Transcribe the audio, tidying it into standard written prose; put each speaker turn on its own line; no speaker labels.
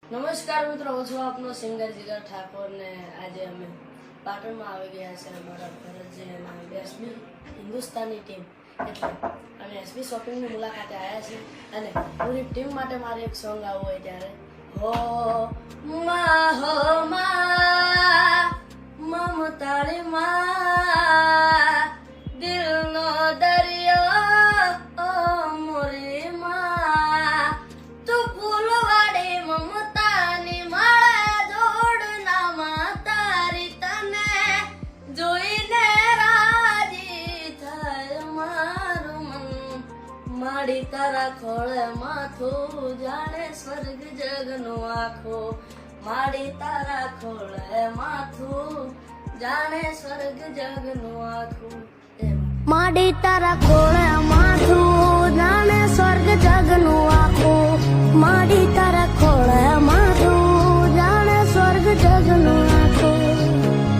નમસ્કાર મિત્રો, હું છું આપનો સિંગર જીગર ઠાકોર ને આજે અમે પાટણમાં આવી ગયા છે અમારા ભરતજી અને એસબી હિન્દુસ્તાની ટીમ એટલે અને એસબી શોપિંગની મુલાકાતે આવ્યા છે અને પૂરી ટીમ માટે મારે એક સોંગ આવવું હોય ત્યારે હો મા મમતાળી માં દિલનો દરિયો મોરી માં તું ફૂલવાડી મમતાની માળા જોડનામાં તારી તને જોઈને રાજી થાય મારું મન માડી તારા ખોળે માથું જાણે સ્વર્ગ જગનું આખો માડી તારા ખોળે માથું જાણે સ્વર્ગ જગનું આખું
માડી તારા ખોળે માથું જાણે સ્વર્ગ જગનું આખું માડી તારા